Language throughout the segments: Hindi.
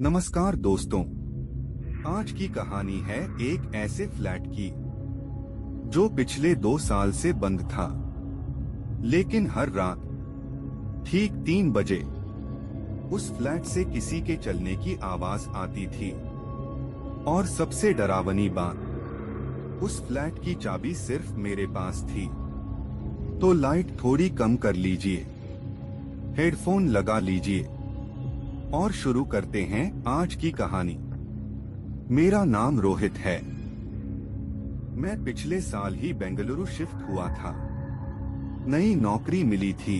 नमस्कार दोस्तों। आज की कहानी है एक ऐसे फ्लैट की जो पिछले 2 साल से बंद था, लेकिन हर रात ठीक 3 बजे उस फ्लैट से किसी के चलने की आवाज आती थी। और सबसे डरावनी बात, उस फ्लैट की चाबी सिर्फ मेरे पास थी। तो लाइट थोड़ी कम कर लीजिए, हेडफोन लगा लीजिए और शुरू करते हैं आज की कहानी। मेरा नाम रोहित है। मैं पिछले साल ही बेंगलुरु शिफ्ट हुआ था। नई नौकरी मिली थी,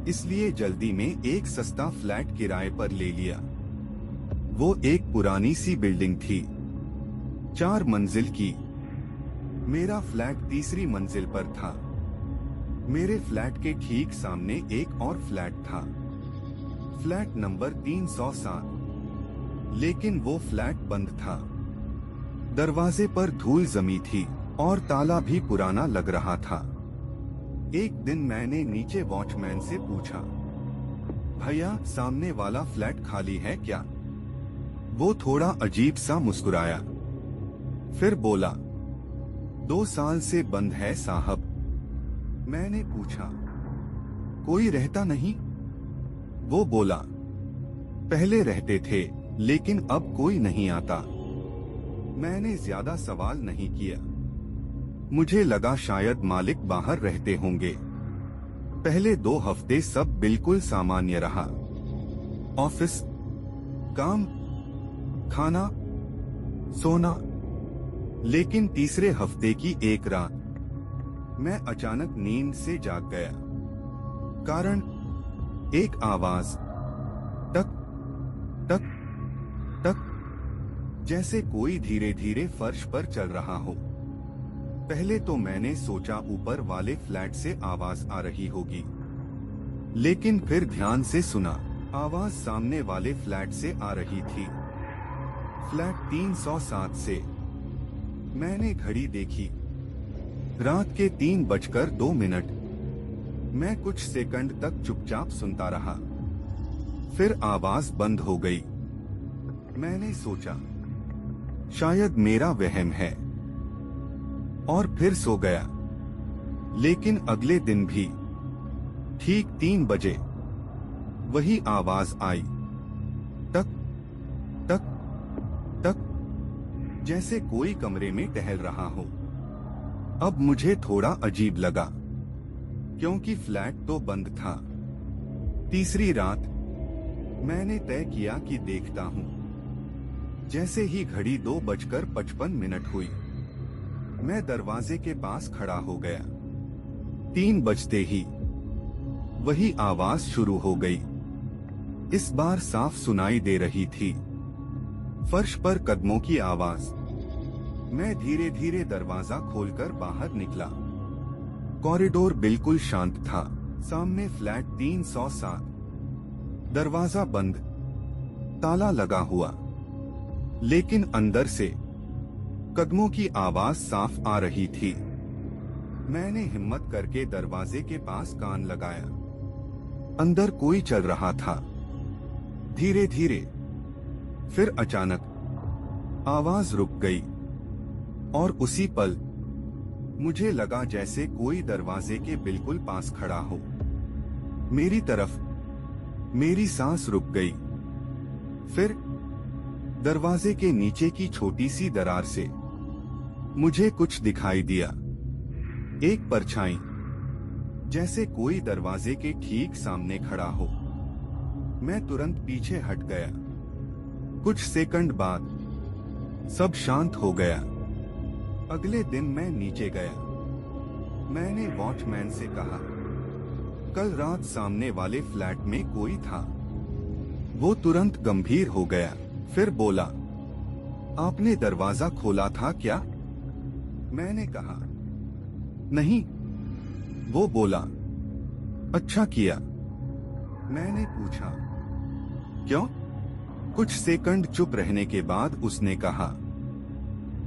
इसलिए जल्दी में एक सस्ता फ्लैट किराए पर ले लिया। वो एक पुरानी सी बिल्डिंग थी, 4 मंजिल की। मेरा फ्लैट तीसरी मंजिल पर था। मेरे फ्लैट के ठीक सामने एक और फ्लैट था, फ्लैट नंबर 307, लेकिन वो फ्लैट बंद था। दरवाजे पर धूल जमी थी और ताला भी पुराना लग रहा था। एक दिन मैंने नीचे वॉचमैन से पूछा, भैया सामने वाला फ्लैट खाली है क्या? वो थोड़ा अजीब सा मुस्कुराया, फिर बोला, 2 साल से बंद है साहब। मैंने पूछा, कोई रहता नहीं? वो बोला, पहले रहते थे लेकिन अब कोई नहीं आता। मैंने ज्यादा सवाल नहीं किया। मुझे लगा शायद मालिक बाहर रहते होंगे। पहले 2 हफ्ते सब बिल्कुल सामान्य रहा। ऑफिस, काम, खाना, सोना। लेकिन तीसरे हफ्ते की एक रात मैं अचानक नींद से जाग गया। कारण एक आवाज, टक टक टक, जैसे कोई धीरे धीरे फर्श पर चल रहा हो। पहले तो मैंने सोचा ऊपर वाले फ्लैट से आवाज आ रही होगी, लेकिन फिर ध्यान से सुना, आवाज सामने वाले फ्लैट से आ रही थी, फ्लैट 307 से। मैंने घड़ी देखी, रात के 3:02। मैं कुछ सेकंड तक चुपचाप सुनता रहा, फिर आवाज बंद हो गई। मैंने सोचा शायद मेरा वहम है और फिर सो गया। लेकिन अगले दिन भी ठीक 3 बजे वही आवाज आई, टक टक टक, जैसे कोई कमरे में टहल रहा हो। अब मुझे थोड़ा अजीब लगा, क्योंकि फ्लैट तो बंद था। तीसरी रात मैंने तय किया कि देखता हूँ। जैसे ही घड़ी 2:55 हुई, मैं दरवाजे के पास खड़ा हो गया। 3 बजते ही वही आवाज शुरू हो गई। इस बार साफ सुनाई दे रही थी, फर्श पर कदमों की आवाज। मैं धीरे धीरे दरवाजा खोलकर बाहर निकला। कॉरिडोर बिल्कुल शांत था। सामने फ्लैट 307, दरवाजा बंद, ताला लगा हुआ, लेकिन अंदर से कदमों की आवाज साफ आ रही थी। मैंने हिम्मत करके दरवाजे के पास कान लगाया। अंदर कोई चल रहा था, धीरे धीरे। फिर अचानक आवाज रुक गई और उसी पल मुझे लगा जैसे कोई दरवाजे के बिल्कुल पास खड़ा हो, मेरी तरफ। मेरी सांस रुक गई। फिर दरवाजे के नीचे की छोटी सी दरार से मुझे कुछ दिखाई दिया, एक परछाई, जैसे कोई दरवाजे के ठीक सामने खड़ा हो। मैं तुरंत पीछे हट गया। कुछ सेकंड बाद सब शांत हो गया। अगले दिन मैं नीचे गया। मैंने वॉचमैन से कहा, कल रात सामने वाले फ्लैट में कोई था। वो तुरंत गंभीर हो गया, फिर बोला, आपने दरवाजा खोला था क्या? मैंने कहा, नहीं। वो बोला, अच्छा किया। मैंने पूछा, क्यों? कुछ सेकंड चुप रहने के बाद उसने कहा,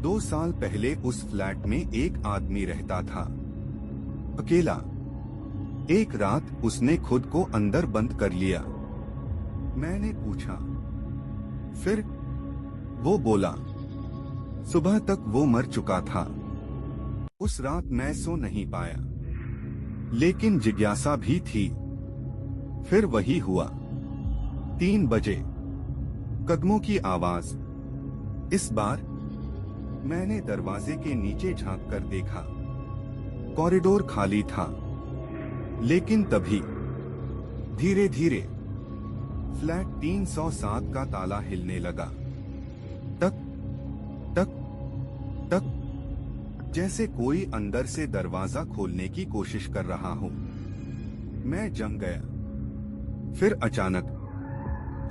2 साल पहले उस फ्लैट में एक आदमी रहता था, अकेला। एक रात उसने खुद को अंदर बंद कर लिया। मैंने पूछा, फिर वो बोला, सुबह तक वो मर चुका था। उस रात मैं सो नहीं पाया, लेकिन जिज्ञासा भी थी। फिर वही हुआ। 3 बजे, कदमों की आवाज। इस बार मैंने दरवाजे के नीचे झांक कर देखा। कॉरिडोर खाली था, लेकिन तभी धीरे धीरे फ्लैट 307 का ताला हिलने लगा। टक टक टक, जैसे कोई अंदर से दरवाजा खोलने की कोशिश कर रहा हो। मैं जम गया। फिर अचानक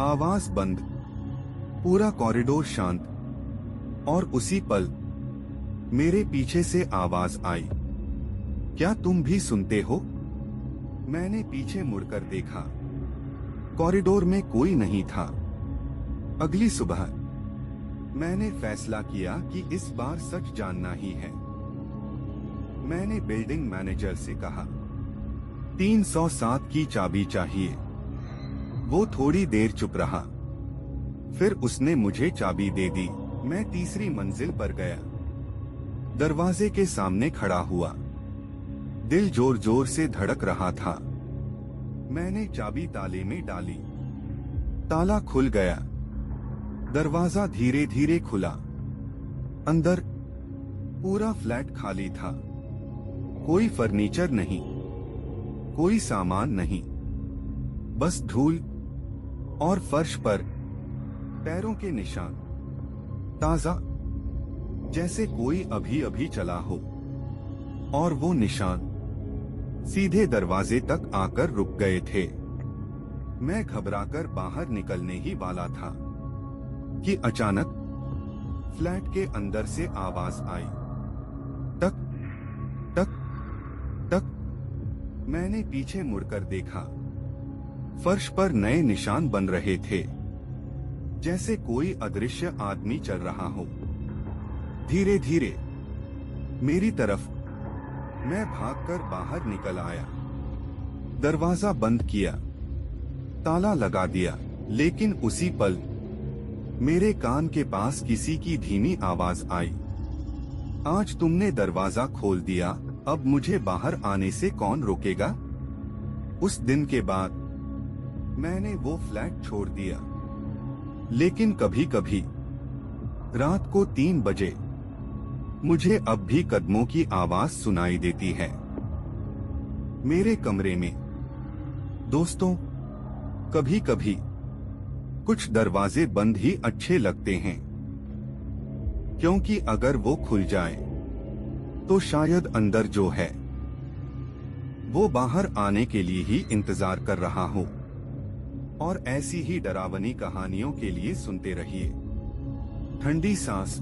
आवाज बंद, पूरा कॉरिडोर शांत, और उसी पल मेरे पीछे से आवाज आई, क्या तुम भी सुनते हो? मैंने पीछे मुड़कर देखा। कॉरिडोर में कोई नहीं था। अगली सुबह मैंने फैसला किया कि इस बार सच जानना ही है। मैंने बिल्डिंग मैनेजर से कहा, 307 की चाबी चाहिए। वो थोड़ी देर चुप रहा, फिर उसने मुझे चाबी दे दी। मैं तीसरी मंजिल पर गया, दरवाजे के सामने खड़ा हुआ। दिल जोर जोर से धड़क रहा था। मैंने चाबी ताले में डाली, ताला खुल गया। दरवाजा धीरे धीरे खुला। अंदर पूरा फ्लैट खाली था। कोई फर्नीचर नहीं, कोई सामान नहीं, बस धूल और फर्श पर पैरों के निशान, ताजा, जैसे कोई अभी अभी चला हो। और वो निशान सीधे दरवाजे तक आकर रुक गए थे। मैं घबराकर बाहर निकलने ही वाला था कि अचानक फ्लैट के अंदर से आवाज आई, टक टक टक। मैंने पीछे मुड़कर देखा। फर्श पर नए निशान बन रहे थे, जैसे कोई अदृश्य आदमी चल रहा हो, धीरे धीरे मेरी तरफ। मैं भागकर बाहर निकल आया, दरवाजा बंद किया, ताला लगा दिया। लेकिन उसी पल मेरे कान के पास किसी की धीमी आवाज आई, आज तुमने दरवाजा खोल दिया, अब मुझे बाहर आने से कौन रोकेगा? उस दिन के बाद मैंने वो फ्लैट छोड़ दिया। लेकिन कभी कभी रात को 3 बजे मुझे अब भी कदमों की आवाज सुनाई देती है मेरे कमरे में। दोस्तों, कभी कभी कुछ दरवाजे बंद ही अच्छे लगते हैं, क्योंकि अगर वो खुल जाए तो शायद अंदर जो है वो बाहर आने के लिए ही इंतजार कर रहा हो। और ऐसी ही डरावनी कहानियों के लिए सुनते रहिए ठंडी सांस।